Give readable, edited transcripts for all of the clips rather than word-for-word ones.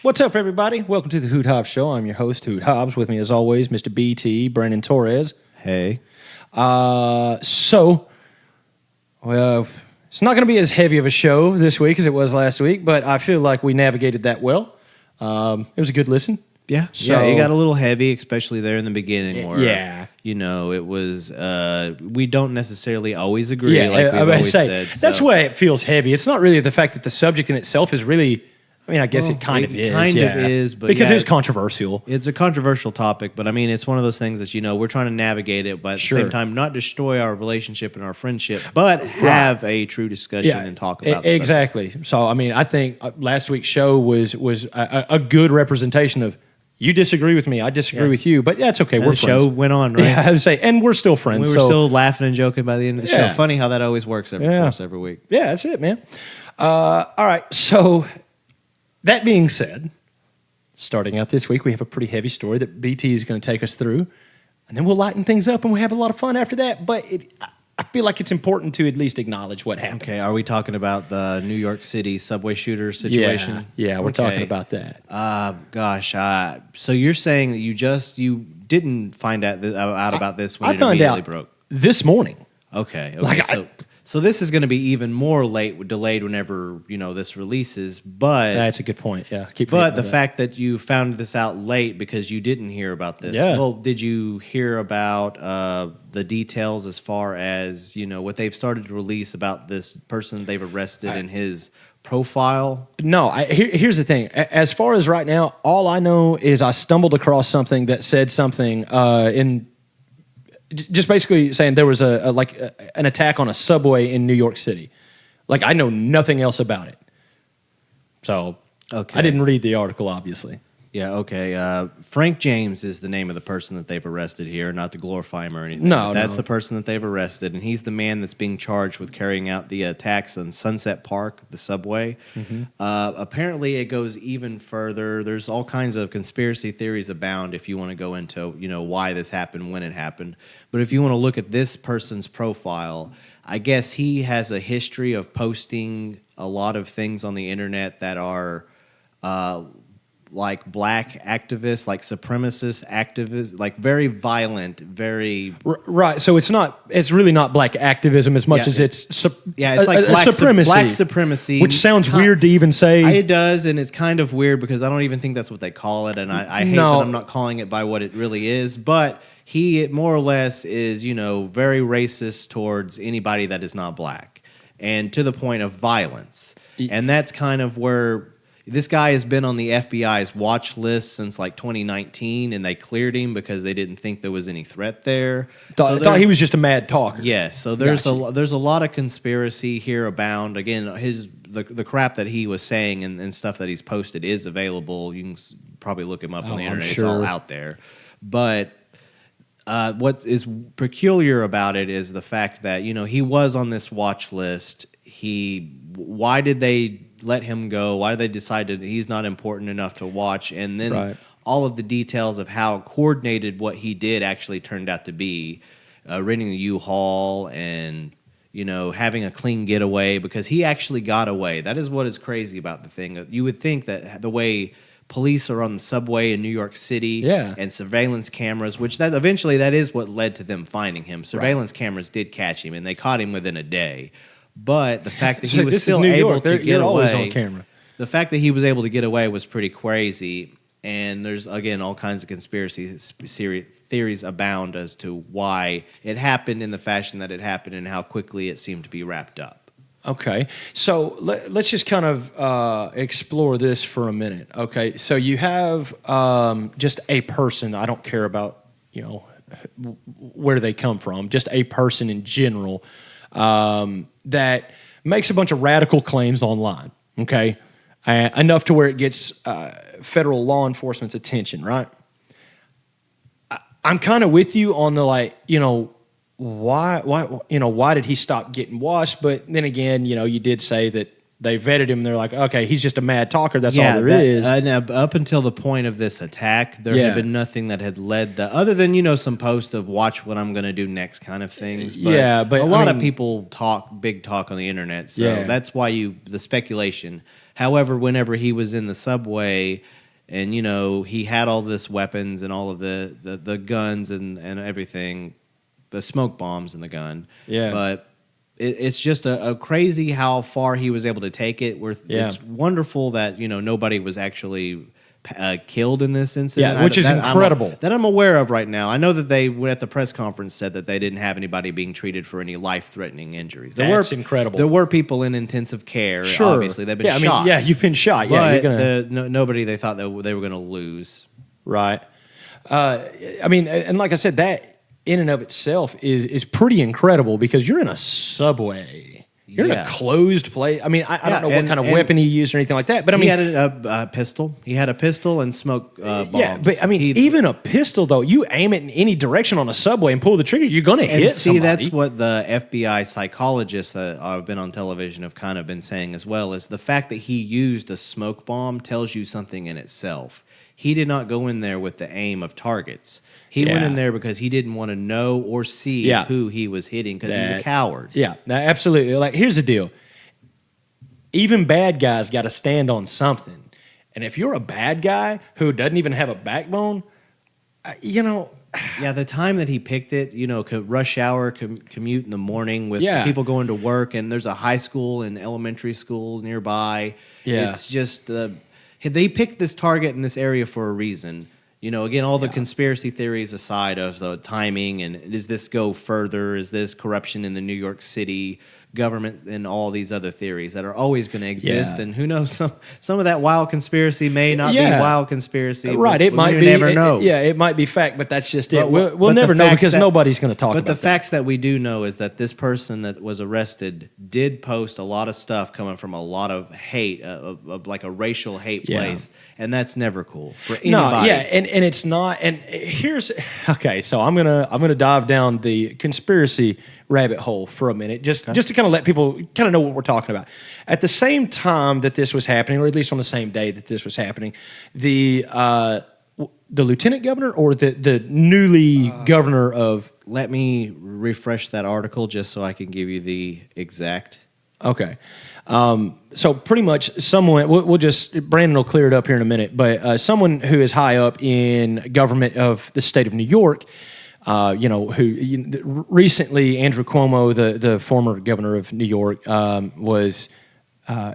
What's up, everybody? Welcome to the Hoot Hobbs Show. I'm your host, Hoot Hobbs. With me, as always, Mr. BT, Brandon Torres. Hey. It's not going to be as heavy of a show this week as it was last week, but I feel like we navigated that well. It was a good listen. Yeah. So it got a little heavy, especially there in the beginning where, it was, we don't necessarily always agree like we've always said. That's why it feels heavy. It's not really the fact that the subject in itself is really... I guess it kind of is. But because it's controversial. It's a controversial topic, but it's one of those things that, we're trying to navigate it, but at the same time, not destroy our relationship and our friendship, but have a true discussion and talk about it. Exactly. So, I think last week's show was a good representation of you disagree with me, I disagree with you, but that's okay. The show went on, right? Yeah, I would say, and we're still friends. We were still laughing and joking by the end of the show. Funny how that always works for us every week. Yeah, that's it, man. All right, so... That being said, starting out this week, we have a pretty heavy story that BT is going to take us through, and then we'll lighten things up and we'll have a lot of fun after that. But I feel like it's important to at least acknowledge what happened. Okay, are we talking about the New York City subway shooter situation? Yeah, we're talking about that. So you're saying that you didn't find out about this when it immediately broke? This morning. Okay. So this is going to be even more delayed whenever this releases. But that's a good point. Yeah, but the fact that you found this out late because you didn't hear about this. Yeah. Well, did you hear about the details as far as what they've started to release about this person they've arrested and his profile? No. Here's the thing. As far as right now, all I know is I stumbled across something that said something in. Just basically saying there was an attack on a subway in New York City. Like, I know nothing else about it. So, I didn't read the article, obviously. Yeah, okay. Frank James is the name of the person that they've arrested here, not to glorify him or anything. No, that's the person that they've arrested, and he's the man that's being charged with carrying out the attacks on Sunset Park, the subway. Mm-hmm. Apparently, it goes even further. There's all kinds of conspiracy theories abound if you want to go into why this happened, when it happened. But if you want to look at this person's profile, I guess he has a history of posting a lot of things on the internet that are... like black activists, like supremacist activists, like very violent, very... Right, so it's really not black activism as much as it's like black supremacy. Black supremacy. Which sounds weird to even say. It does, and it's kind of weird because I don't even think that's what they call it, and I hate that I'm not calling it by what it really is, but he more or less is, very racist towards anybody that is not black, and to the point of violence. And that's kind of where... This guy has been on the FBI's watch list since like 2019, and they cleared him because they didn't think there was any threat there. Thought he was just a mad talker. Yes, so there's a lot of conspiracy here abound. Again, the crap that he was saying and stuff that he's posted is available. You can probably look him up on the internet. It's all out there. But what is peculiar about it is the fact that he was on this watch list. Why did they let him go? Why did they decide that he's not important enough to watch? And then all of the details of how coordinated what he did actually turned out to be, renting the U-Haul and having a clean getaway, because he actually got away. That is what is crazy about the thing. You would think that the way police are on the subway in New York City and surveillance cameras, which that is what led to them finding him. Surveillance cameras did catch him, and they caught him within a day. But the fact that he was still able to get away, on camera. The fact that he was able to get away was pretty crazy. And there's, again, all kinds of conspiracy theories abound as to why it happened in the fashion that it happened and how quickly it seemed to be wrapped up. Okay, so let's just kind of explore this for a minute. Okay, so you have just a person. I don't care about where they come from. Just a person in general. That makes a bunch of radical claims online, okay? Enough to where it gets federal law enforcement's attention, right? I'm kind of with you on the why did he stop getting washed? But then again, you did say that they vetted him. And they're like, okay, he's just a mad talker. That's all there is. Up until the point of this attack, there had been nothing that had led other than some post of watch what I'm going to do next kind of things. But a lot of people talk big talk on the internet, so that's why the speculation However, whenever he was in the subway, and he had all this weapons and all of the guns and everything, the smoke bombs and the gun. Yeah. But it's just a crazy how far he was able to take it. It's wonderful that nobody was actually killed in this incident. Yeah, which is incredible. That I'm aware of right now. I know that they at the press conference said that they didn't have anybody being treated for any life-threatening injuries. That's incredible. There were people in intensive care. Sure. Obviously, they've been shot. You've been shot. But nobody they thought that they were going to lose. Right. And like I said, that in and of itself is pretty incredible because you're in a subway. You're in a closed place. I mean, I don't know what kind of weapon he used or anything like that. But I mean, he had a pistol. He had a pistol and smoke bombs. Yeah, but I mean, even a pistol though, you aim it in any direction on a subway and pull the trigger, you're going to hit somebody. That's what the FBI psychologists that have been on television have kind of been saying as well. Is the fact that he used a smoke bomb tells you something in itself. He did not go in there with the aim of targets. He went in there because he didn't want to know or see who he was hitting because he's a coward. Yeah, absolutely. Like, here's the deal. Even bad guys got to stand on something. And if you're a bad guy who doesn't even have a backbone, Yeah, the time that he picked it, rush hour commute in the morning with people going to work, and there's a high school and elementary school nearby. Yeah. It's just... they picked this target in this area for a reason. Again, all the conspiracy theories aside of the timing and does this go further? Is this corruption in the New York City government and all these other theories that are always going to exist? Yeah. And who knows, some of that wild conspiracy may not be wild conspiracy. Right, it might be. Never know. It might be fact, but that's just it. But We'll never know because nobody's going to talk about it. But the facts that we do know is that this person that was arrested did post a lot of stuff coming from a lot of hate, like a racial hate place, and that's never cool for anybody. No, and it's not. And here's so I'm gonna dive down the conspiracy rabbit hole for a minute, just to kind of let people kind of know what we're talking about. At the same time that this was happening, or at least on the same day that this was happening, the lieutenant governor or the newly governor of... Let me refresh that article just so I can give you the exact... Okay. So pretty much someone, we'll just, Brandon will clear it up here in a minute, but someone who is high up in government of the state of New York, who recently Andrew Cuomo, the former governor of New York,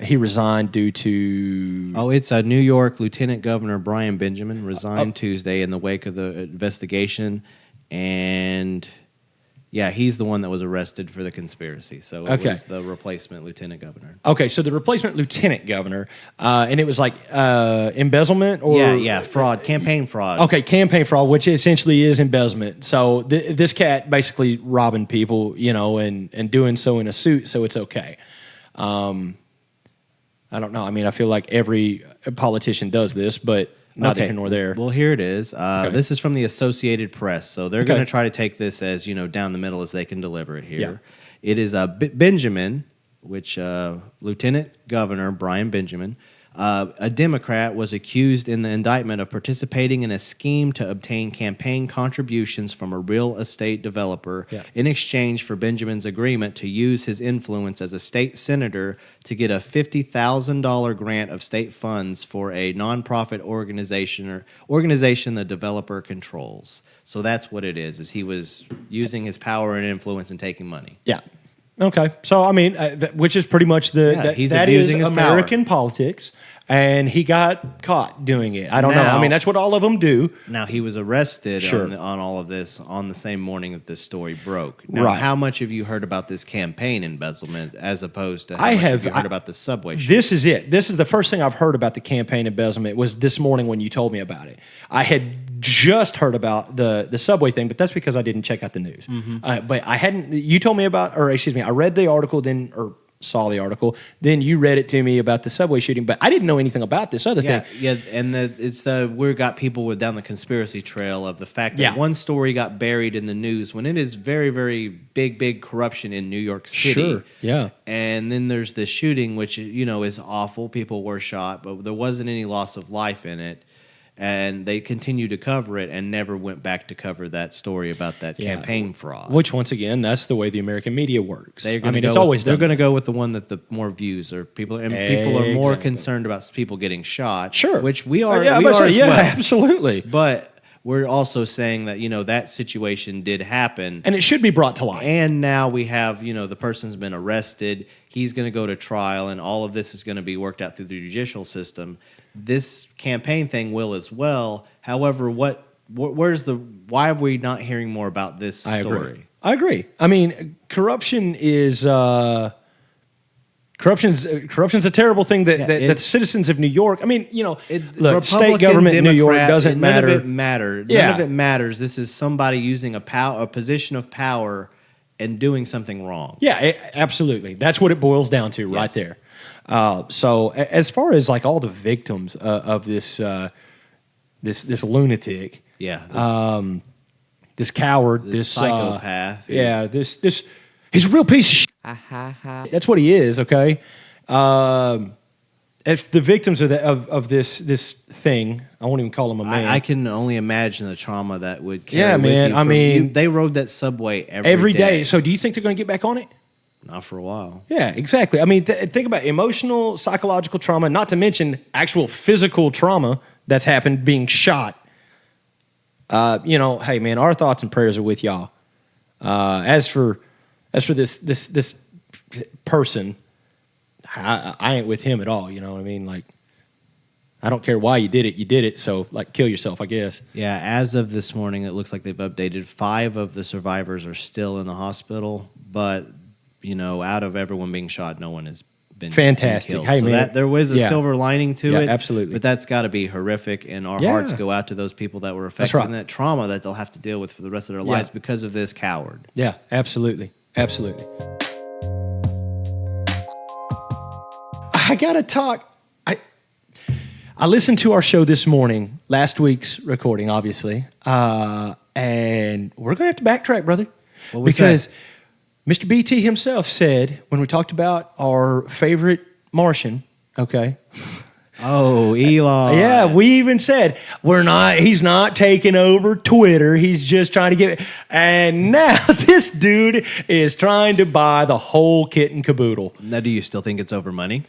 he resigned due to... Oh, it's a New York Lieutenant Governor Brian Benjamin resigned Tuesday in the wake of the investigation, and... Yeah, he's the one that was arrested for the conspiracy. So it was the replacement lieutenant governor. Okay, so the replacement lieutenant governor, and it was like embezzlement or... fraud, campaign fraud. Okay, campaign fraud, which essentially is embezzlement. So this cat basically robbing people, and doing so in a suit, so it's okay. I don't know. I mean, I feel like every politician does this, but... Not here nor there. Well, here it is. This is from the Associated Press, so they're going to try to take this as down the middle as they can deliver it here. Yeah. It is Benjamin, which Lieutenant Governor Brian Benjamin, a Democrat, was accused in the indictment of participating in a scheme to obtain campaign contributions from a real estate developer in exchange for Benjamin's agreement to use his influence as a state senator to get a $50,000 grant of state funds for a nonprofit organization the developer controls. So that's what it is he was using his power and influence and taking money. Yeah. Okay. So, I mean, which is pretty much he's abusing his American power. Politics, and he got caught doing it. I don't know. I mean, that's what all of them do. Now, he was arrested on all of this on the same morning that this story broke. Now, how much have you heard about this campaign embezzlement as opposed to how much have you heard about the subway shooting? This is it. This is the first thing I've heard about the campaign embezzlement was this morning when you told me about it. I had just heard about the subway thing, but that's because I didn't check out the news. Mm-hmm. But I hadn't. You told me about, or excuse me, I read the article or saw the article. Then you read it to me about the subway shooting, but I didn't know anything about this other thing. Yeah, and we've got people down the conspiracy trail of the fact that one story got buried in the news when it is very, very big corruption in New York City. Sure, yeah. And then there's the shooting, which is awful. People were shot, but there wasn't any loss of life in it. And they continued to cover it and never went back to cover that story about that campaign fraud. Which, once again, that's the way the American media works. They're going to go with the one that the more views or people, and people are more concerned about people getting shot. Sure, which we are. Absolutely. But we're also saying that that situation did happen, and it should be brought to light. And now we have the person's been arrested. He's going to go to trial, and all of this is going to be worked out through the judicial system. This campaign thing will as well. However, why are we not hearing more about this story? I agree. I mean, corruption's a terrible thing that the citizens of New York. I mean, look, state government in New York doesn't matter. None of it matters. None of it matters. This is somebody using a position of power and doing something wrong. Yeah, absolutely. That's what it boils down to, right there. So as far as like all the victims of this lunatic, this coward, this psychopath, this he's a real piece of shit. That's what he is. Okay, if the victims of this thing, I won't even call him a man. I can only imagine the trauma that would carry. Yeah, man. I mean, they rode that subway every day. So do you think they're going to get back on it? Not for a while. Yeah, exactly. I mean, think about emotional, psychological trauma, not to mention actual physical trauma that's happened, being shot. Hey, man, our thoughts and prayers are with y'all. As for this person, I ain't with him at all. You know what I mean? Like, I don't care why you did it. So, like, kill yourself, I guess. Yeah, as of this morning, it looks like they've updated 5 of the survivors are still in the hospital, but out of everyone being shot, no one has been fantastic. Killed. Hey, so man, there was a silver lining to it. Absolutely. But that's got to be horrific, and our hearts go out to those people that were affected and that trauma that they'll have to deal with for the rest of their lives because of this coward. Yeah, absolutely. Absolutely. I got to talk. I listened to our show this morning, last week's recording, obviously, and we're going to have to backtrack, brother. Because Mr. BT himself said, when we talked about our favorite Martian, okay? Oh, Elon. Yeah, we even said, he's not taking over Twitter. He's just trying to get it. And now this dude is trying to buy the whole kit and caboodle. Now, do you still think it's over money?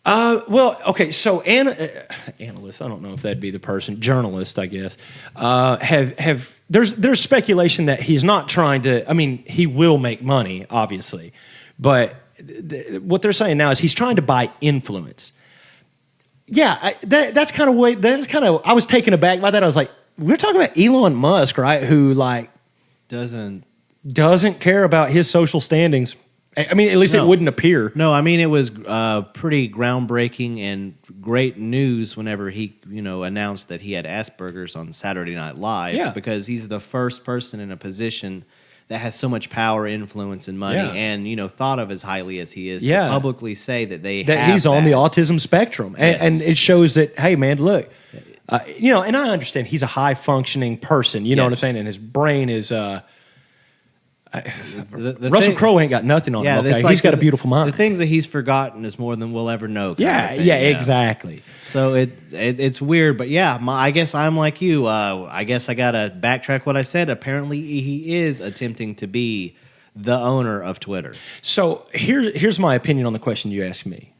Well, okay, so analysts, I don't know if that'd be the person, journalists, I guess, there's speculation that he's not trying to, I mean, he will make money, obviously, but what they're saying now is he's trying to buy influence. Yeah, I was taken aback by that. I was like, we're talking about Elon Musk, right, who, like, doesn't care about his social standings. I mean, at least it wouldn't appear. No, I mean, it was pretty groundbreaking and great news whenever he, announced that he had Asperger's on Saturday Night Live. Yeah. Because he's the first person in a position that has so much power, influence, and money, and thought of as highly as he is, to publicly say that he's on the autism spectrum, and it shows that, hey, man, look, and I understand he's a high functioning person. You know what I'm saying, and his brain is. Russell Crowe ain't got nothing on him. Okay? Like he's got a beautiful mind. The things that he's forgotten is more than we'll ever know. Exactly. So it's weird, but I guess I'm like you. I guess I gotta backtrack what I said. Apparently, he is attempting to be the owner of Twitter. So here's my opinion on the question you asked me.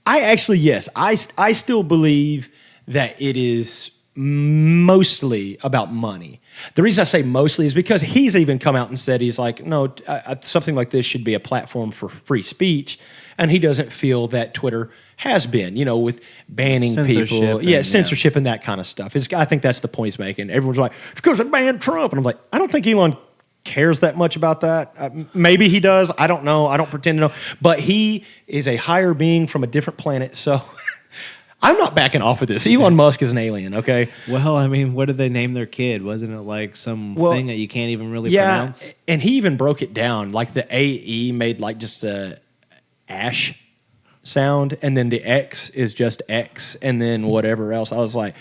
I still believe that it is mostly about money. The reason I say mostly is because he's even come out and said he's like, no, something like this should be a platform for free speech, and he doesn't feel that Twitter has been, with banning people, censorship and that kind of stuff. I think that's the point he's making. Everyone's like, it's because they banned Trump, and I'm like, I don't think Elon cares that much about that. Maybe he does. I don't know. I don't pretend to know. But he is a higher being from a different planet, so I'm not backing off of this. Elon Musk is an alien, okay? Well, I mean, what did they name their kid? Wasn't it like some thing that you can't even really pronounce? And he even broke it down. Like the AE made like just a ash sound, and then the X is just X, and then whatever else. I was like,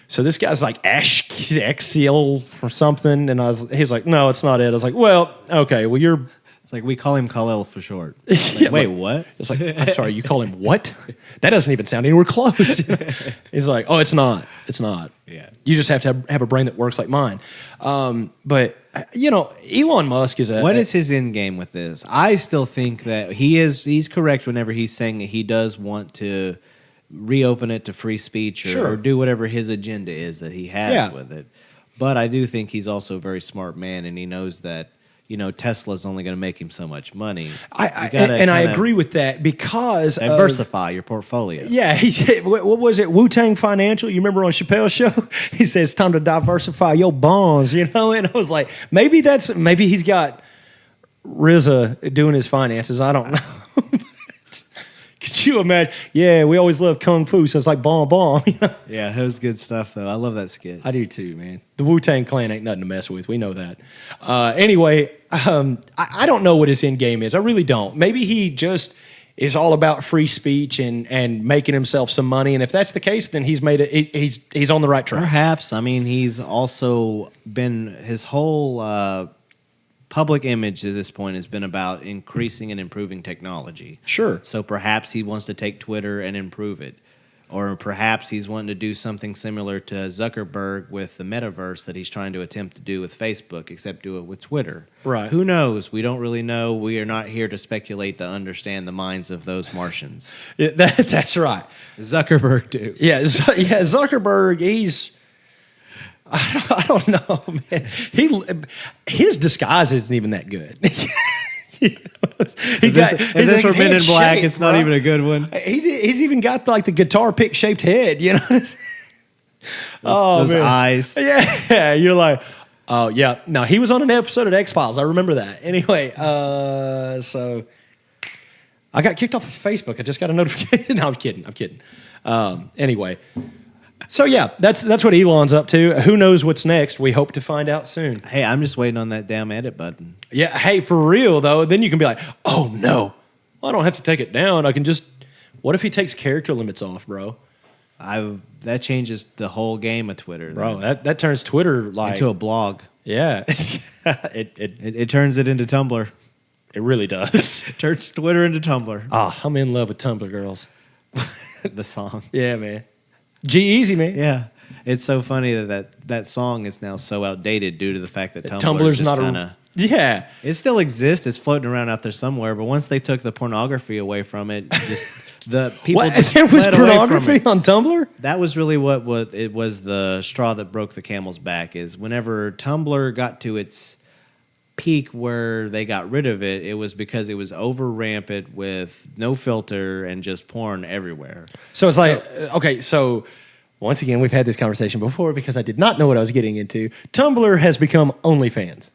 so this guy's like Axial or something, and he's like, no, it's not it. I was like, well, okay, well, you're It's like we call him Kal-El for short. Yeah, Wait, what? It's like, I'm sorry, you call him what? That doesn't even sound anywhere close. He's like, oh, it's not. It's not. Yeah. You just have to have a brain that works like mine. But Elon Musk is What is his end game with this? I still think that he's correct whenever he's saying that he does want to reopen it to free speech or do whatever his agenda is that he has with it. But I do think he's also a very smart man, and he knows that Tesla's only going to make him so much money. I agree with that because diversify your portfolio. Yeah, what was it? Wu-Tang Financial. You remember on Chappelle's show? He says it's time to diversify your bonds. And I was like, maybe he's got RZA doing his finances. I don't know. Could you imagine? Yeah, we always loved Kung Fu, so it's like bomb. Yeah, that was good stuff, though. I love that skit. I do too, man. The Wu-Tang Clan ain't nothing to mess with. We know that. Anyway, I don't know what his end game is. I really don't. Maybe he just is all about free speech and making himself some money. And if that's the case, then he's on the right track. Perhaps. I mean, he's also been his whole public image at this point has been about increasing and improving technology. Sure. So perhaps he wants to take Twitter and improve it. Or perhaps he's wanting to do something similar to Zuckerberg with the metaverse that he's trying to attempt to do with Facebook, except do it with Twitter. Right. Who knows? We don't really know. We are not here to speculate to understand the minds of those Martians. Yeah, that's right. Zuckerberg, too. Yeah, Zuckerberg, he's... I don't know, man. His disguise isn't even that good. If this were Men in Black, it's not even a good one. He's even got like the guitar pick shaped head, those eyes. Yeah, you're like, oh yeah. No, he was on an episode of X-Files. I remember that. Anyway, so I got kicked off of Facebook. I just got a notification. No, I'm kidding. Anyway. So yeah, that's what Elon's up to. Who knows what's next? We hope to find out soon. Hey, I'm just waiting on that damn edit button. Yeah, hey, for real though, then you can be like, oh no, I don't have to take it down. I can just. What if he takes character limits off, bro? That changes the whole game of Twitter, bro. That turns Twitter into a blog. Yeah, it turns it into Tumblr. It really does. Turns Twitter into Tumblr. I'm in love with Tumblr girls. The song. Yeah, man. G-Eazy, man. Yeah. It's so funny that song is now so outdated due to the fact that Tumblr's not kinda, yeah. It still exists. It's floating around out there somewhere. But once they took the pornography away from it, just the people just there was pornography on Tumblr? That was really what it was the straw that broke the camel's back is whenever Tumblr got to its peak where they got rid of it, it was because it was over rampant with no filter and just porn everywhere. So it's like, okay, so once again, we've had this conversation before because I did not know what I was getting into. Tumblr has become OnlyFans.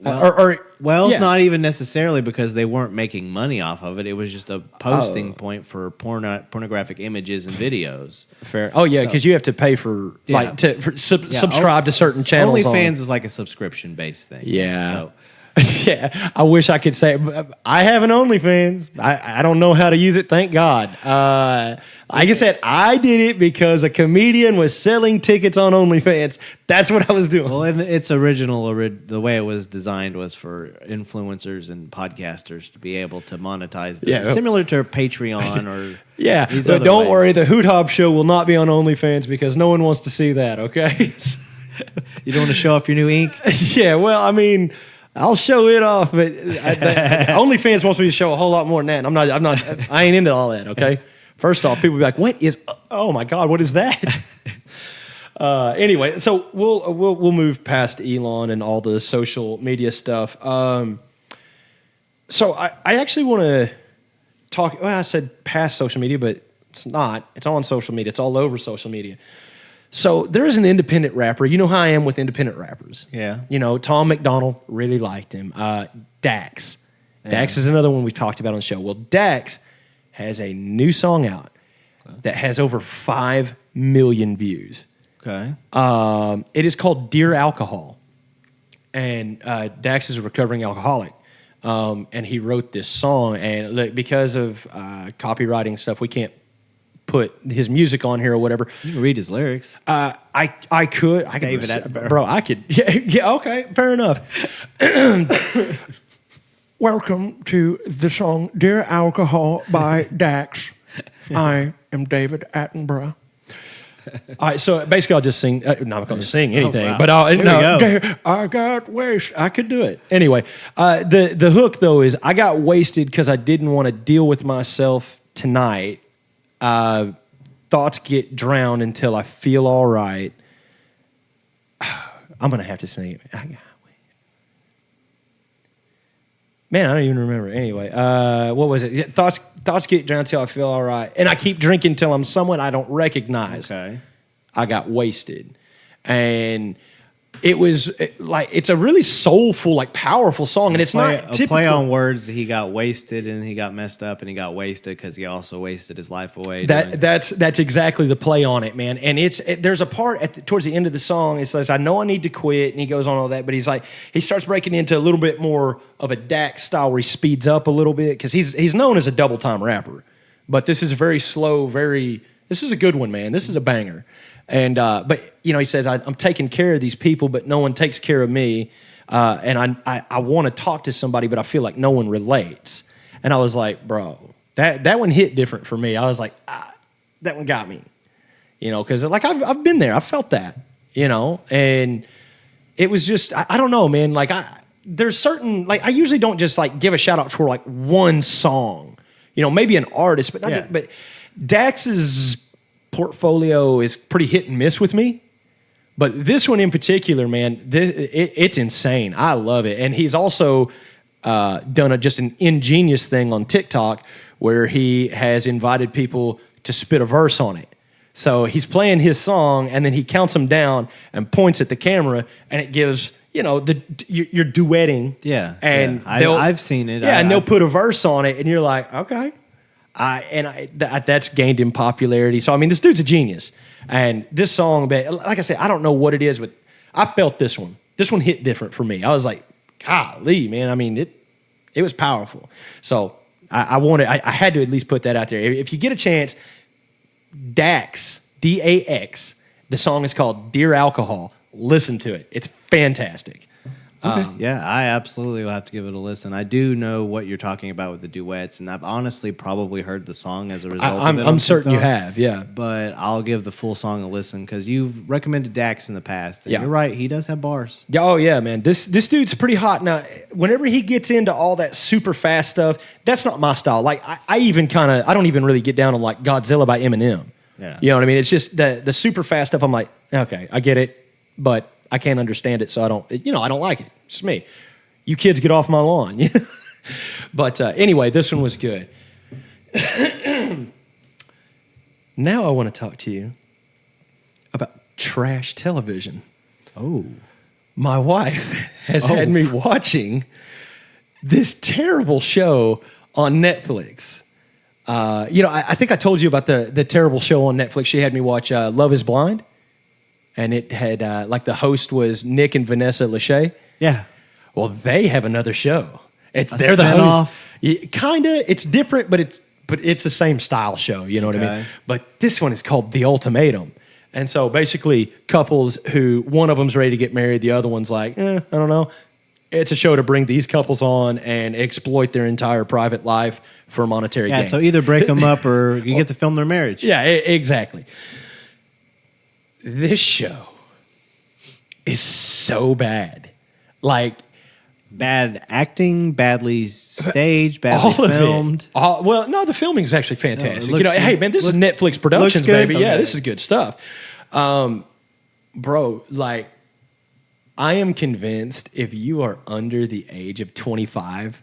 Not even necessarily because they weren't making money off of it. It was just a posting point for pornographic images and videos. Fair. Oh yeah, because you have to pay for subscribe to certain channels. OnlyFans is like a subscription based thing. Yeah. So. Yeah, I wish I could say I have an OnlyFans. I don't know how to use it. Thank God. Like I said, I did it because a comedian was selling tickets on OnlyFans. That's what I was doing. Well, and its the way it was designed was for influencers and podcasters to be able to monetize them, similar to Patreon or yeah. But don't worry, the Hoot Hob Show will not be on OnlyFans because no one wants to see that. Okay. You don't want to show off your new ink? Yeah. Well, I mean. I'll show it off, but OnlyFans wants me to show a whole lot more than that. I ain't into all that. Okay. First off, people will be like, "What is? Oh my God, what is that?" Anyway, so we'll move past Elon and all the social media stuff. So I actually want to talk. Well, I said past social media, but it's not. It's on social media. It's all over social media. So there's an independent rapper. You know how I am with independent rappers. Yeah. Tom McDonald, really liked him. Dax. Yeah. Dax is another one we talked about on the show. Well, Dax has a new song out that has over 5 million views. Okay. It is called Dear Alcohol. And Dax is a recovering alcoholic. And he wrote this song. And look, because of copywriting stuff, we can't put his music on here or whatever. You can read his lyrics. I could. Bro, I could. Yeah, okay, fair enough. Welcome to the song Dear Alcohol by Dax. I am David Attenborough. All right, so basically I'll just sing. I'm not going to sing anything, wow. but I'll, Go. I got wasted. I could do it. Anyway, the hook, though, is I got wasted because I didn't want to deal with myself tonight. Thoughts get drowned until I feel all right. I'm going to have to sing it. Man, I don't even remember. Anyway, what was it? Thoughts get drowned till I feel all right. And I keep drinking till I'm someone I don't recognize. Okay. I got wasted. And it was it's a really soulful, like powerful song. And it's not typical. Play on words. He got wasted and he got messed up and he got wasted because he also wasted his life away. That's exactly the play on it, man. And there's a part towards the end of the song. It says, "I know I need to quit," and he goes on all that. But he starts breaking into a little bit more of a Dax style where he speeds up a little bit because he's known as a double time rapper. But this is very slow. This is a good one, man. This is a banger. And but he said, I'm taking care of these people, but no one takes care of me. And I want to talk to somebody, but I feel like no one relates. And I was like, bro, that one hit different for me. I was like, that one got me, because like I've been there, I felt that, and it was just I don't know, man. Like there's certain I usually don't just like give a shout out for like one song, maybe an artist, but but Dax's portfolio is pretty hit and miss with me, but this one in particular, man, it's insane. I love it, and he's also done just an ingenious thing on TikTok where he has invited people to spit a verse on it. So he's playing his song, and then he counts them down and points at the camera, and it gives you're duetting. Yeah, and yeah. I've seen it. Yeah, and they'll put a verse on it, and you're like, okay. That's gained in popularity. So, I mean, this dude's a genius. And this song, like I said, I don't know what it is, but I felt this one. This one hit different for me. I was like, golly, man. I mean, it was powerful. So, I had to at least put that out there. If you get a chance, Dax, D-A-X, the song is called Dear Alcohol. Listen to it. It's fantastic. Okay. Yeah, I absolutely will have to give it a listen. I do know what you're talking about with the duets, and I've honestly probably heard the song as a result of it. I'm certain you have, yeah. But I'll give the full song a listen because you've recommended Dax in the past. And yeah. You're right, he does have bars. Yeah, oh, yeah, man. This dude's pretty hot. Now, whenever he gets into all that super fast stuff, that's not my style. Like, I don't even really get down on, like, Godzilla by Eminem. Yeah. You know what I mean? It's just the super fast stuff. I'm like, okay, I get it, but I can't understand it, so I don't like it. It's just me. You kids get off my lawn. But anyway, this one was good. Now I want to talk to you about trash television. Oh. My wife has had me watching this terrible show on Netflix. I think I told you about the terrible show on Netflix. She had me watch Love is Blind. And it had, the host was Nick and Vanessa Lachey. Yeah. Well, they have another show. They're the host. Kinda. It's different, but it's the same style show. You know what I mean? But this one is called The Ultimatum. And so basically, couples who one of them's ready to get married, the other one's like, I don't know. It's a show to bring these couples on and exploit their entire private life for monetary gain. Yeah. So either break them up or you get to film their marriage. Yeah. Exactly. This show is so bad. Like, bad acting, badly staged, badly filmed. Well, no, the filming is actually fantastic. Hey, man, this is Netflix Productions, baby. Okay. Yeah, this is good stuff. Bro, like, I am convinced if you are under the age of 25,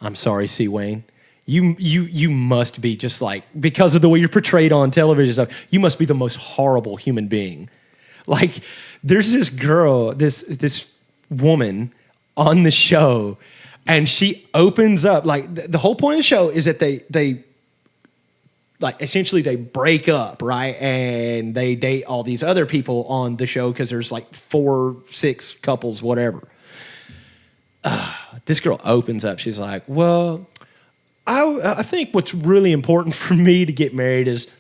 I'm sorry, C. Wayne, you must be just like, because of the way you're portrayed on television stuff, you must be the most horrible human being. Like, there's this girl, this woman on the show, and she opens up, like, the whole point of the show is that they like, essentially they break up, right? And they date all these other people on the show because there's like 4, 6 couples, whatever. This girl opens up. She's like, well, I think what's really important for me to get married is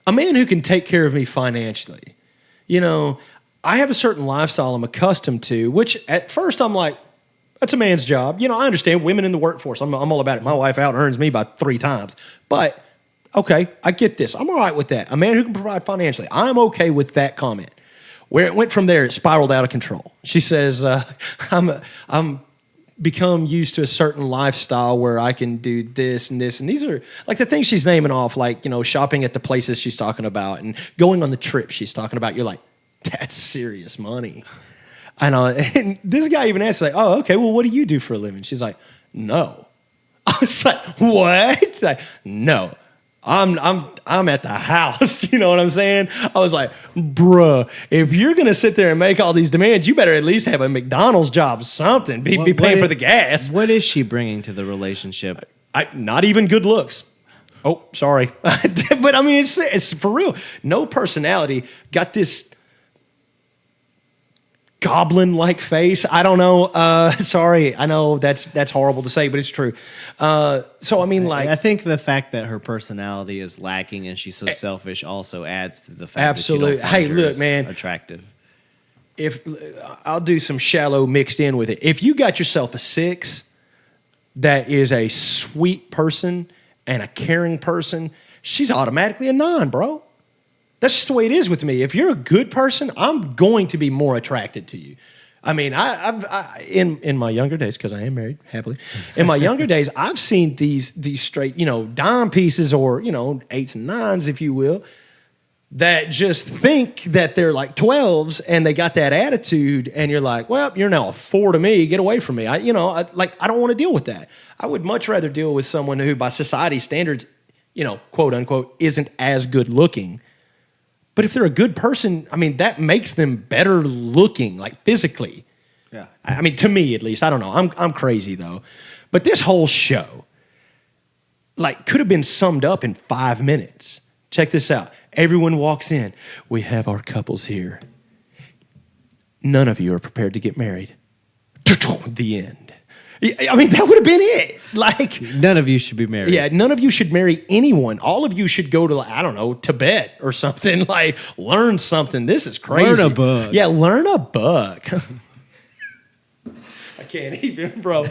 a man who can take care of me financially. I have a certain lifestyle I'm accustomed to, which at first I'm like, That's a man's job. I understand women in the workforce. I'm all about it. My wife out earns me by 3 times. But, okay, I get this. I'm all right with that. A man who can provide financially. I'm okay with that comment. Where it went from there, it spiraled out of control. She says, I'm become used to a certain lifestyle where I can do this and this. And these are like the things she's naming off, like, shopping at the places she's talking about and going on the trip she's talking about. You're like, that's serious money. And this guy even asked, like, oh, okay, well, what do you do for a living? She's like, no. I was like, what? She's like, no. I'm at the house. You know what I'm saying? I was like, bruh, if you're gonna sit there and make all these demands, you better at least have a McDonald's job, something. Be paying for the gas. What is she bringing to the relationship? Not even good looks. Oh, sorry, but I mean, it's for real. No personality. Got this goblin-like face. I don't know. Sorry, I know that's horrible to say, but it's true. So I mean, like, I think the fact that her personality is lacking and she's so selfish also adds to the fact that you don't find Hey, her look, as man, attractive. If I'll do some shallow mixed in with it. If you got yourself a 6 that is a sweet person and a caring person, she's automatically a 9, bro. That's just the way it is with me. If you're a good person, I'm going to be more attracted to you. I mean, in my younger days, because I am married happily, in my younger days, I've seen these straight, dime pieces or 8s and 9s, if you will, that just think that they're like 12s and they got that attitude, and you're like, well, you're now a 4 to me. Get away from me. I don't want to deal with that. I would much rather deal with someone who, by society's standards, quote unquote, isn't as good looking. But if they're a good person, I mean, that makes them better looking, like physically. Yeah. I mean, to me at least. I don't know. I'm crazy though. But this whole show, like, could have been summed up in 5 minutes. Check this out. Everyone walks in. We have our couples here. None of you are prepared to get married. The end. I mean, that would have been it. Like, none of you should be married. Yeah, none of you should marry anyone. All of you should go to, like, I don't know, Tibet or something. Like, learn something. This is crazy. Learn a book. Yeah, learn a book. I can't even, bro.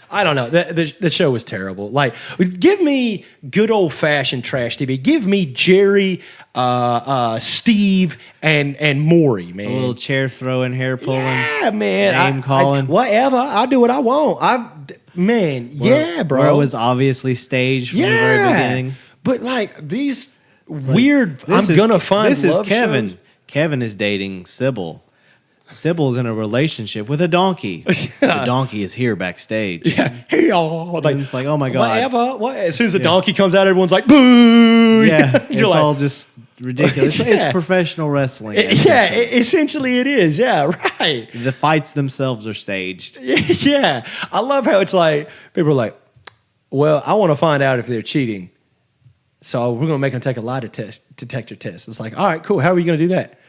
I don't know. The show was terrible. Like, give me good old-fashioned trash TV. Give me Jerry, Steve, and Maury, man. A little chair throwing, hair pulling. Yeah, man. Name calling. Whatever. I'll do what I want. Yeah, bro. Where it was obviously staged from the very beginning. But, like, these weird, I'm going to find This is love Kevin. shows. Kevin is dating Sybil. Sybil's in a relationship with a donkey. The donkey is here backstage. Yeah. Hey, y'all. Like, it's like, oh my God. Whatever. As soon as the donkey comes out, everyone's like, boo. Yeah. It's You're like, all just ridiculous. Yeah. It's professional wrestling. Essentially it is. Yeah, right. The fights themselves are staged. Yeah. I love how it's like, people are like, well, I want to find out if they're cheating. So we're going to make them take a lie detector test. It's like, all right, cool. How are we going to do that?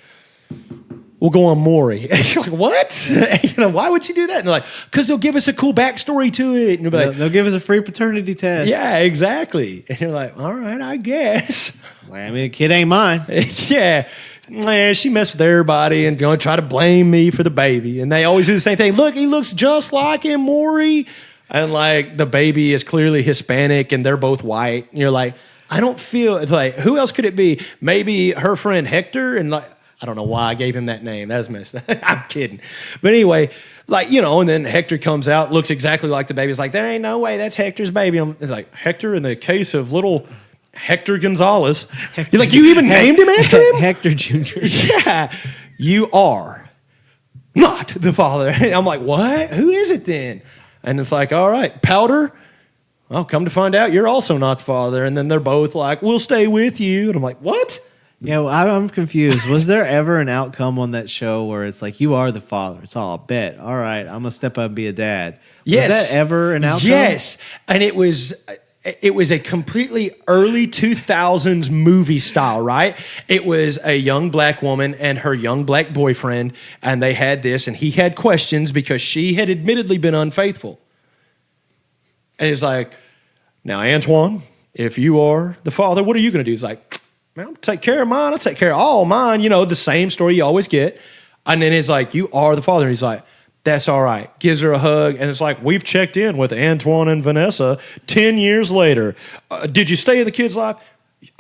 We'll go on Maury. You're like, what? Why would you do that? And they're like, because they'll give us a cool backstory to it. And you'll be like, they'll give us a free paternity test. Yeah, exactly. And you're like, all right, I guess. I mean, the kid ain't mine. Yeah. Man, she messed with everybody and try to blame me for the baby. And they always do the same thing. Look, he looks just like him, Maury. And like the baby is clearly Hispanic and they're both white. And you're like, I don't feel, it's like, who else could it be? Maybe her friend Hector, and like, I don't know why I gave him that name. That was messed up. I'm kidding. But anyway, like, and then Hector comes out, looks exactly like the baby. It's like, there ain't no way that's Hector's baby. It's like, Hector in the case of little Hector Gonzalez. You're like, you even named him after him? Hector Jr. Yeah. You are not the father. I'm like, what? Who is it then? And it's like, all right, Powder. Well, come to find out, you're also not the father. And then they're both like, we'll stay with you. And I'm like, what? Yeah, well, I'm confused. Was there ever an outcome on that show where it's like, you are the father? It's all, bet. All right, I'm going to step up and be a dad. Yes. Was that ever an outcome? Yes. And it was a completely early 2000s movie style, right? It was a young black woman and her young black boyfriend, and they had this, and he had questions because she had admittedly been unfaithful. And he's like, now, Antoine, if you are the father, what are you going to do? He's like, I'll take care of mine. I'll take care of all mine. The same story you always get. And then it's like, you are the father. And he's like, That's all right. Gives her a hug, and it's like, we've checked in with Antoine and Vanessa 10 years later. Did you stay in the kid's life?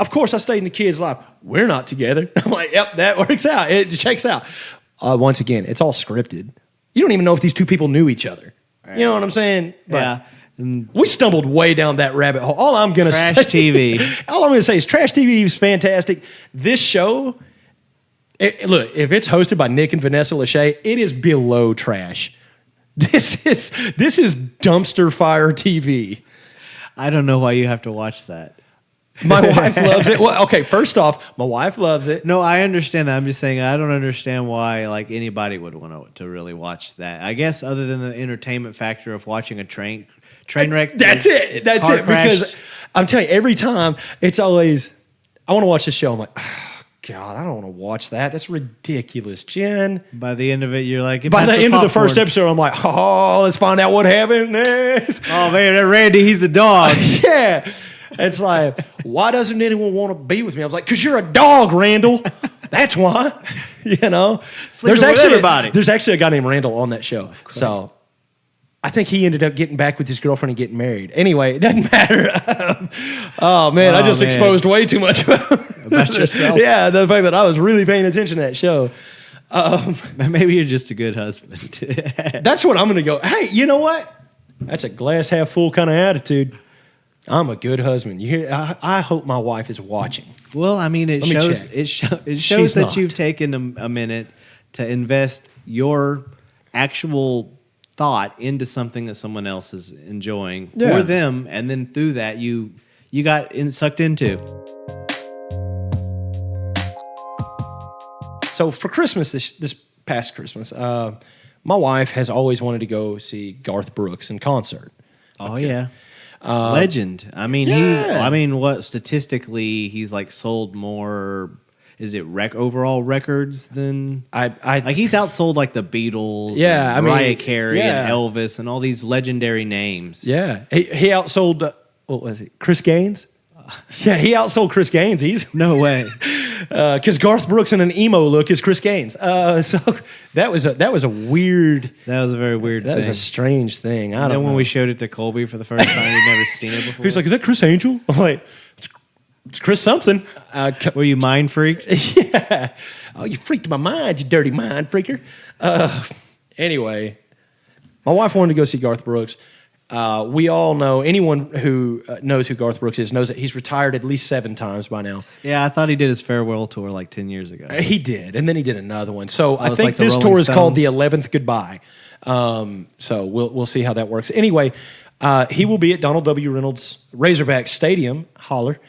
Of course I stayed in the kid's life. We're not together. I'm like, yep, that works out. It checks out. Once again, it's all scripted. You don't even know if these two people knew each other. You know what I'm saying? Yeah. We stumbled way down that rabbit hole. All I'm going to say... Trash TV. All I'm going to say is Trash TV is fantastic. This show... look, if it's hosted by Nick and Vanessa Lachey, it is below trash. This is dumpster fire TV. I don't know why you have to watch that. My wife loves it. Well, okay, first off, my wife loves it. No, I understand that. I'm just saying I don't understand why like anybody would want to really watch that. I guess other than the entertainment factor of watching a train wreck. That's it. That's it. Crash. Because I'm telling you, every time it's always, I want to watch this show. I'm like, oh, God, I don't want to watch that. That's ridiculous, Jen. By the end of it, you're like... By the end of the first episode, I'm like, oh, let's find out what happened next. Oh, man, that Randy, he's a dog. Yeah. It's like, why doesn't anyone want to be with me? I was like, because you're a dog, Randall. That's why. You know? There's everybody. There's actually a guy named Randall on that show. So I think he ended up getting back with his girlfriend and getting married. Anyway, it doesn't matter. Oh, man, I just exposed way too much about yourself. Yeah, the fact that I was really paying attention to that show. Maybe you're just a good husband. That's what I'm going to go, hey, you know what? That's a glass half full kind of attitude. I'm a good husband. You hear? I hope my wife is watching. Well, I mean, it shows that not. you've taken a minute to invest your actual thought into something that someone else is enjoying for them, and then through that you got sucked into. So for Christmas, this past Christmas, my wife has always wanted to go see Garth Brooks in concert. Oh yeah. Legend. I mean, what statistically he's like sold more? Is it overall records than like he's outsold like the Beatles? Yeah, and Mariah Carey and Elvis and all these legendary names. Yeah, he outsold what was it? Chris Gaines. Yeah, he outsold Chris Gaines. He's no way. Because Garth Brooks in an emo look is Chris Gaines. So that was a weird. That was a very weird. That was a strange thing. I don't know. When we showed it to Colby for the first time, he'd never seen it before. He's like, "Is that Chris Angel?" I'm like, "It's Chris something." Were you mind freaked? Yeah. Oh, you freaked my mind, you dirty mind freaker. Anyway, my wife wanted to go see Garth Brooks. We all know, anyone who knows who Garth Brooks is knows that he's retired at least 7 times by now. Yeah, I thought he did his farewell tour like 10 years ago. He did, and then he did another one. So I think like this Rolling tour is called Stones. the 11th Goodbye. So we'll see how that works. Anyway, he will be at Donald W. Reynolds Razorback Stadium, holler,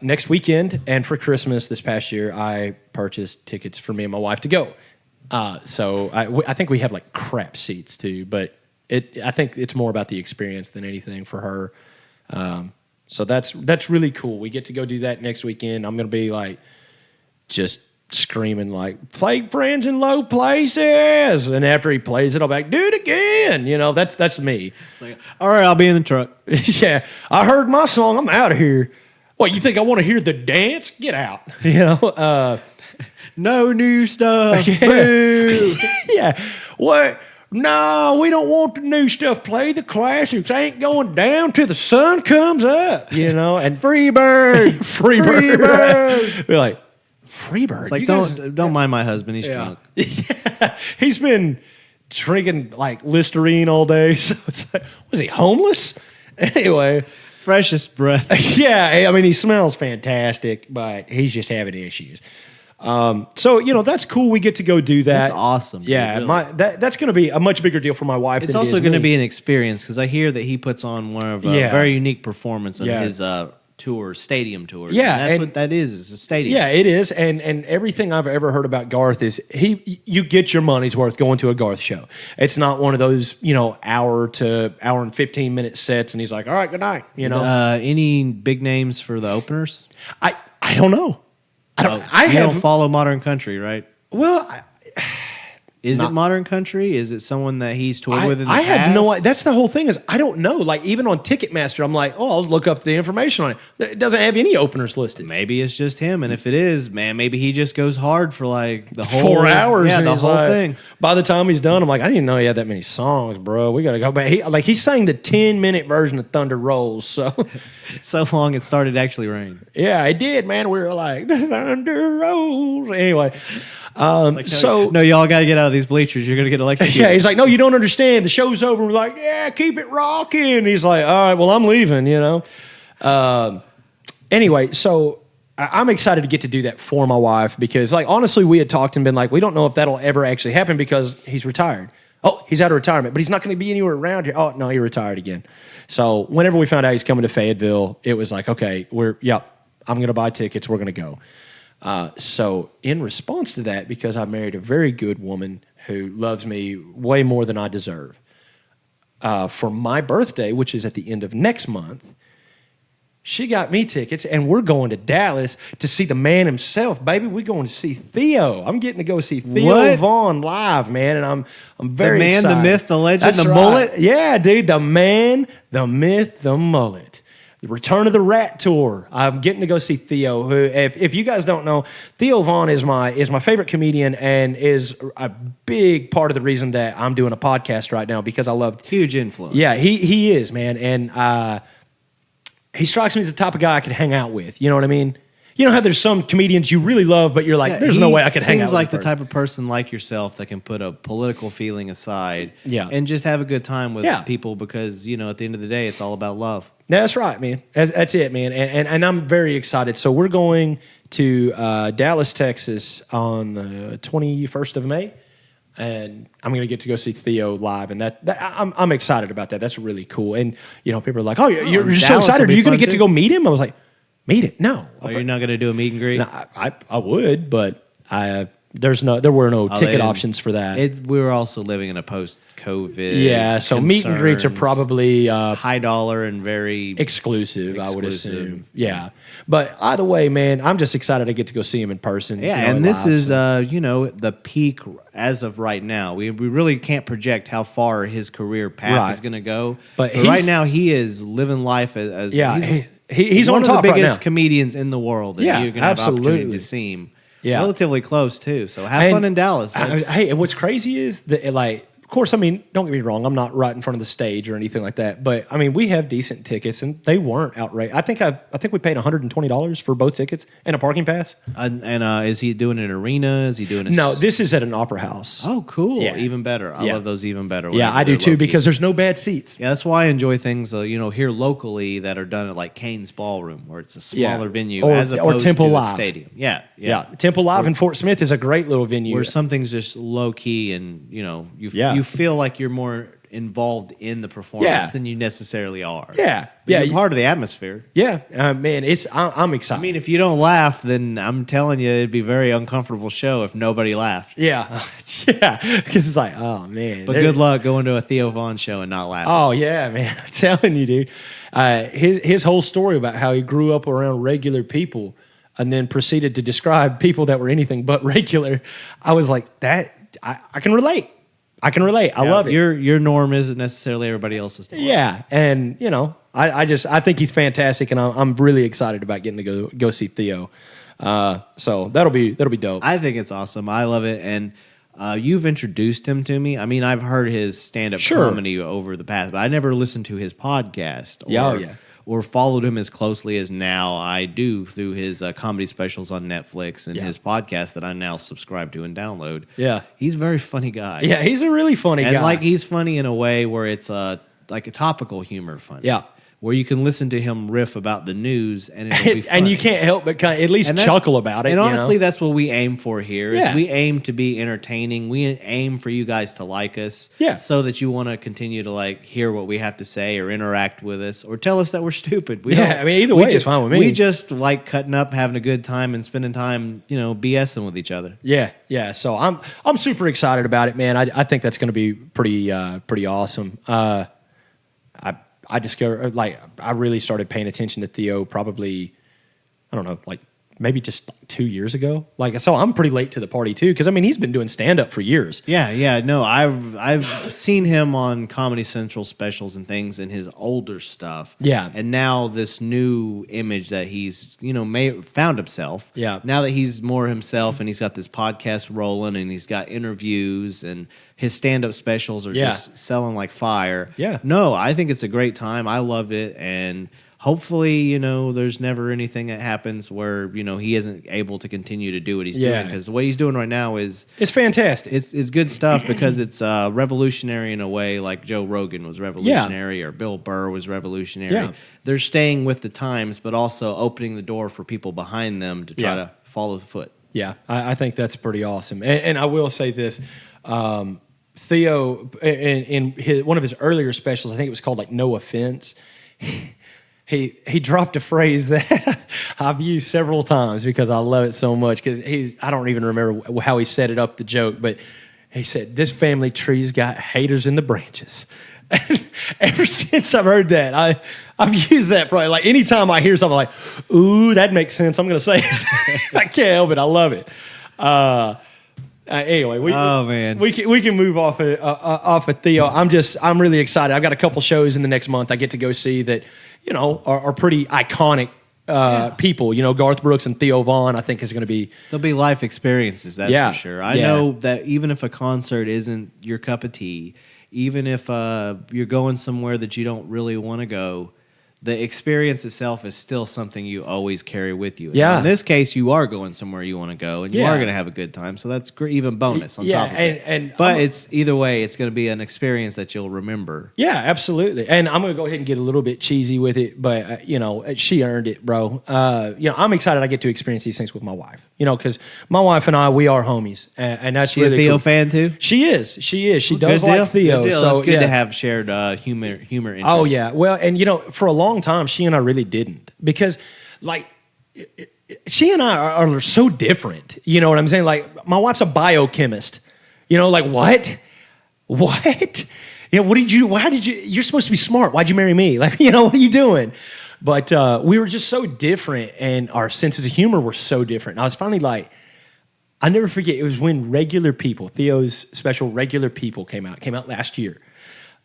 next weekend. And for Christmas this past year, I purchased tickets for me and my wife to go. So I think we have like crap seats too, but I think it's more about the experience than anything for her. So that's really cool. We get to go do that next weekend. I'm going to be like just screaming like, play Friends in Low Places. And after he plays it, I'll be like, do it again. You know, that's me. Like, all right, I'll be in the truck. Yeah, I heard my song. I'm out of here. What, you think I want to hear the dance? Get out. You know? No new stuff. Yeah. Boo. Yeah. What? No, we don't want the new stuff. Play the classics. Ain't going down till the sun comes up, you know. And Freebird. Freebird. We're like, Freebird. It's like, don't mind my husband. He's drunk. Yeah. He's been drinking like Listerine all day. So it's like, was he homeless? Anyway. Freshest breath. Yeah, I mean, he smells fantastic, but he's just having issues. So, you know, that's cool. We get to go do that. That's awesome. Yeah, really. That's going to be a much bigger deal for my wife. It's than also it is going to me. be an experience because I hear that he puts on one of a very unique performance on his tours, stadium tours. Yeah, and that's what that is. It's a stadium. Yeah, it is. And everything I've ever heard about Garth is you get your money's worth going to a Garth show. It's not one of those, you know, hour and 15-minute sets, and he's like, all right, good night. You know, any big names for the openers? I don't know. I don't don't follow modern country, right? Well, Is it modern country? Is it someone that he's toured with in the I past? have no idea. That's the whole thing is I don't know. Like even on Ticketmaster, I'm like, oh, I'll look up the information on it. It doesn't have any openers listed. Maybe it's just him, and if it is, man, maybe he just goes hard for like the whole 4 hours. Yeah, and the he's whole like- thing. By the time he's done, I'm like, I didn't even know he had that many songs, bro. We gotta go back. He sang the 10-minute version of Thunder Rolls. So So long it started to actually rain. yeah, it did, man. We were like, the Thunder Rolls. Anyway, No, y'all got to get out of these bleachers. You're gonna get electrocuted. yeah, he's like, no, you don't understand. The show's over. We're like, yeah, keep it rocking. He's like, all right, well, I'm leaving, Anyway, so I'm excited to get to do that for my wife because, like, honestly, we had talked and been like, we don't know if that'll ever actually happen because he's retired. Oh, he's out of retirement, but he's not going to be anywhere around here. Oh, no, he retired again. So whenever we found out he's coming to Fayetteville, it was like, okay, I'm going to buy tickets. We're going to go. So in response to that, because I married a very good woman who loves me way more than I deserve, for my birthday, which is at the end of next month, she got me tickets, and we're going to Dallas to see the man himself, baby. We're going to see Theo. I'm getting to go see Theo Vaughn live, man, and I'm very excited. The man, the myth, the legend, That's the right. mullet. Yeah, dude, the man, the myth, the mullet. The Return of the Rat Tour. I'm getting to go see Theo, who, if you guys don't know, Theo Vaughn is my favorite comedian and is a big part of the reason that I'm doing a podcast right now because I love Huge influence. Yeah, he is, man, and he strikes me as the type of guy I could hang out with. You know what I mean? You know how there's some comedians you really love, but you're like, there's no way I could hang out with Seems like this the type of person like yourself that can put a political feeling aside and just have a good time with people because, at the end of the day, it's all about love. That's right, man. That's it, man. And I'm very excited. So we're going to Dallas, Texas on the 21st of May. And I'm going to get to go see Theo live, and I'm excited about that. That's really cool. And people are like, "Oh, you're so excited! Are you going to get to go meet him?" I was like, "Meet him? No, you're not going to do a meet and greet." No, I would, but there were no ticket options for that. We were also living in a post-COVID. Yeah, so meet and greets are probably high dollar and very exclusive, I would assume. Yeah, but either way, man, I'm just excited I get to go see him in person. Yeah, and this is the peak as of right now. We really can't project how far his career path is going to go. But right now, he is living life as he's one on of top the biggest right now. comedians in the world. And you're going to have opportunity to see him. Yeah. Relatively close, too. So have fun in Dallas. Hey, and what's crazy is that, of course, don't get me wrong, I'm not right in front of the stage or anything like that. But, we have decent tickets, and they weren't outrageous. I think we paid $120 for both tickets and a parking pass. And is he doing an arena? Is he doing a... No, this is at an opera house. Oh, cool. Yeah. Even better. I love those even better. Yeah, I do, too, because there's no bad seats. Yeah, that's why I enjoy things, here locally that are done at, like, Kane's Ballroom, where it's a smaller venue as opposed Temple to Live. a stadium. Yeah. Temple Live in Fort Smith is a great little venue. Where something's just low-key and, you feel like you're more involved in the performance than you necessarily are. Yeah. You're part of the atmosphere. Yeah. Man, I'm excited. If you don't laugh, then I'm telling you, it'd be a very uncomfortable show if nobody laughed. Yeah. Because it's like, oh, man. But good luck going to a Theo Vaughn show and not laughing. Oh, yeah, man. I'm telling you, dude. His whole story about how he grew up around regular people and then proceeded to describe people that were anything but regular. I was like, I can relate. I love it. Your norm isn't necessarily everybody else's norm. Yeah, and I think he's fantastic, and I'm really excited about getting to go see Theo. So that'll be dope. I think it's awesome. I love it, and you've introduced him to me. I've heard his stand-up comedy over the past, but I never listened to his podcast. Or followed him as closely as now I do through his comedy specials on Netflix and his podcast that I now subscribe to and download. Yeah. He's a very funny guy. Yeah, he's a really funny guy. And he's funny in a way where it's like a topical humor funny. Yeah. Where you can listen to him riff about the news and it'll be funny. And you can't help but at least chuckle about it. And honestly, that's what we aim for here. Yeah. Is we aim to be entertaining. We aim for you guys to like us. Yeah. So that you want to continue to hear what we have to say or interact with us or tell us that we're stupid. Either way is fine with me. We just like cutting up, having a good time, and spending time, BSing with each other. Yeah, yeah. So I'm super excited about it, man. I think that's going to be pretty awesome. I discovered I really started paying attention to Theo probably, I don't know, maybe just 2 years ago. Like, so I'm pretty late to the party too, because I mean, he's been doing stand up for years. Yeah. No, I've seen him on Comedy Central specials and things in his older stuff. Yeah. And now this new image that he's, found himself. Yeah. Now that he's more himself and he's got this podcast rolling and he's got interviews and his stand-up specials are just selling like fire. Yeah. No, I think it's a great time. I love it. And hopefully, there's never anything that happens where, he isn't able to continue to do what he's doing. Because what he's doing right now it's fantastic. It's good stuff because it's revolutionary in a way like Joe Rogan was revolutionary or Bill Burr was revolutionary. Yeah. They're staying with the times, but also opening the door for people behind them to try to follow the foot. Yeah, I think that's pretty awesome. And I will say this. Theo, in one of his earlier specials, I think it was called like No Offense, he dropped a phrase that I've used several times because I love it so much. Because I don't even remember how he set it up, the joke, but he said, "This family tree's got haters in the branches." Ever since I've heard that, I've used that probably like anytime I hear something like, "Ooh, that makes sense," I'm going to say it. I can't help it. I love it. Anyway, we can move off of Theo. I'm really excited. I've got a couple shows in the next month I get to go see that are pretty iconic people. Garth Brooks and Theo Vaughn. I think is going to be there'll be life experiences. That's for sure. I know that even if a concert isn't your cup of tea, even if you're going somewhere that you don't really want to go, the experience itself is still something you always carry with you. Yeah. In this case, you are going somewhere you want to go, and you are going to have a good time. So that's great, even bonus on top of it. But it's either way, it's going to be an experience that you'll remember. Yeah, absolutely. And I'm going to go ahead and get a little bit cheesy with it, but she earned it, bro. I'm excited I get to experience these things with my wife. Because my wife and I, we are homies, and that's she really a Theo cool. fan too. She is. She does like Theo. Good deal. So it's good to have shared humor interests. Oh yeah. Well, and for a long time, she and I really didn't, because like she and I are so different. You know what I'm saying? Like, my wife's a biochemist. Like what? What? What did you? Why did you? You're supposed to be smart. Why'd you marry me? Like, what are you doing? But we were just so different, and our senses of humor were so different. And I was finally like, I never forget. It was when Regular People, Theo's special Regular People came out last year.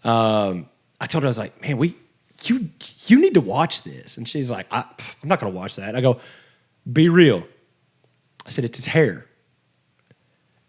I told her, I was like, man, you need to watch this. And she's like, I'm not going to watch that. I go, be real. I said, it's his hair.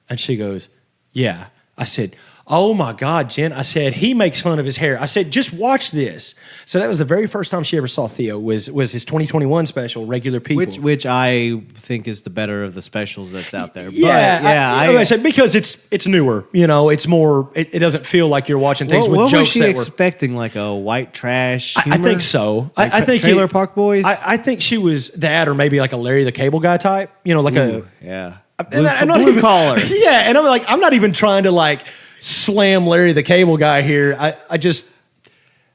And she goes, yeah. I said, oh my God, Jen. I said, he makes fun of his hair. I said, just watch this. So that was the very first time she ever saw Theo, was his 2021 special, Regular People. Which I think is the better of the specials that's out there. Yeah, but, I said, because it's newer. It's more, it doesn't feel like you're watching things with jokes. What was she expecting, like a white trash humor? I think so. Like I think Trailer Park Boys? I think she was that, or maybe like a Larry the Cable Guy type. Yeah. Blue collar. Yeah, and I'm like, I'm not even trying to like slam Larry the Cable Guy here. I just,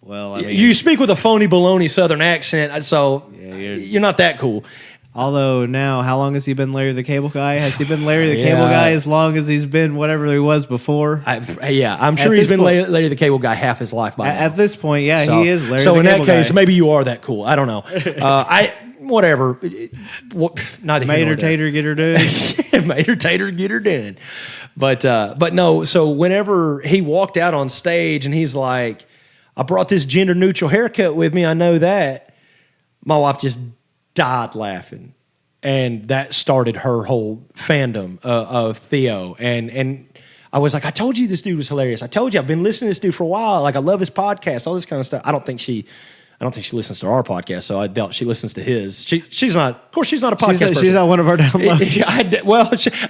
well, you speak with a phony baloney Southern accent, so you're not that cool. Although now, how long has he been Larry the Cable Guy? Has he been Larry the Cable Guy as long as he's been whatever he was before? I'm sure he's been Larry the Cable Guy half his life by now. At this point, he is Larry the Cable Guy. So in that case, maybe you are that cool. I don't know. Whatever. Neither Mater tater get her done. Mater tater get her done. But no. So whenever he walked out on stage and he's like, "I brought this gender neutral haircut with me. I know that." My wife just died laughing, and that started her whole fandom of Theo. And I was like, "I told you this dude was hilarious. I told you I've been listening to this dude for a while. Like, I love his podcast, all this kind of stuff." I don't think she listens to our podcast, so I doubt she listens to his. She's not. Of course, she's not a podcast person. She's not one of our downloaders.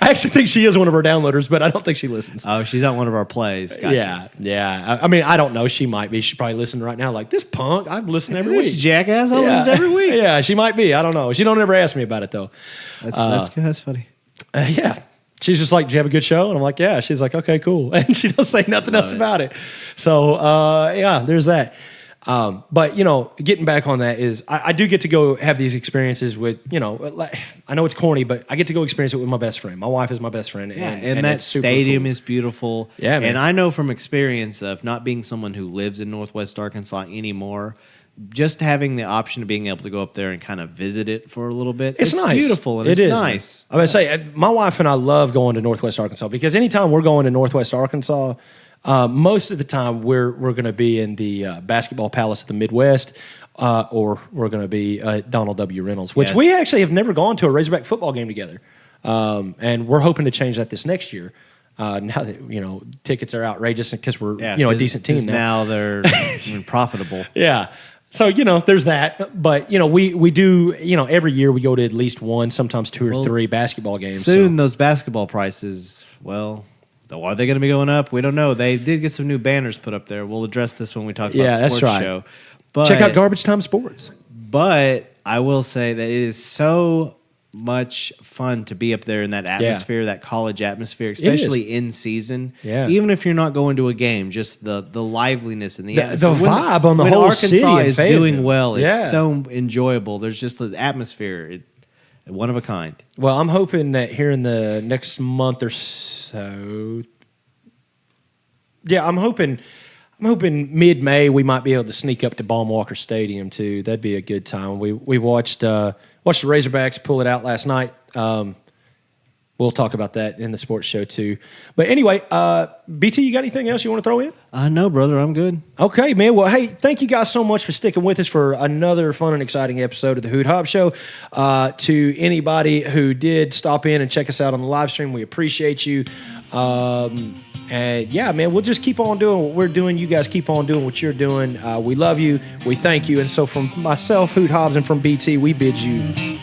I actually think she is one of our downloaders, but I don't think she listens. Oh, she's not one of our plays. Gotcha. Yeah. I mean, I don't know. She might be. She's probably listening right now. Like, this punk, I've listened every week. This jackass, I listen every week. Yeah, she might be. I don't know. She don't ever ask me about it though. That's funny. Yeah. She's just like, "Do you have a good show?" And I'm like, "Yeah." She's like, "Okay, cool." And she don't say nothing else about it. So there's that. But getting back on that is I do get to go have these experiences with, I know it's corny, but I get to go experience it with my best friend. My wife is my best friend. And that stadium is beautiful. Yeah, man. And I know from experience of not being someone who lives in Northwest Arkansas anymore, just having the option of being able to go up there and kind of visit it for a little bit. It's nice. Beautiful and it's nice. I'm going to say, my wife and I love going to Northwest Arkansas because anytime we're going to Northwest Arkansas, most of the time we're going to be in the Basketball Palace of the Midwest, or we're going to be at Donald W. Reynolds, which we actually have never gone to a Razorback football game together. And we're hoping to change that this next year. Now that tickets are outrageous because we're a decent team now. They're profitable. Yeah. So, there's that. But, we do, every year we go to at least one, sometimes two or three basketball games. Soon those basketball prices, are they going to be going up? We don't know. They did get some new banners put up there. We'll address this when we talk about the sports show. But, check out Garbage Time Sports. But I will say that it is so much fun to be up there in that atmosphere, that college atmosphere, especially in season. Yeah. Even if you're not going to a game, just the liveliness and the vibe on the whole Arkansas city. Arkansas is doing well. It's so enjoyable. There's just the atmosphere. One of a kind. Well, I'm hoping that here in the next month or so, I'm hoping mid-May we might be able to sneak up to Baum-Walker Stadium too. That'd be a good time. We watched the Razorbacks pull it out last night. We'll talk about that in the sports show too. But anyway, BT, you got anything else you want to throw in? No, brother, I'm good. Okay, man. Well, hey, thank you guys so much for sticking with us for another fun and exciting episode of the Hoot Hob Show. To anybody who did stop in and check us out on the live stream, we appreciate you. And yeah, man, we'll just keep on doing what we're doing. You guys keep on doing what you're doing. We love you. We thank you. And so from myself, Hoot Hobbs, and from BT, we bid you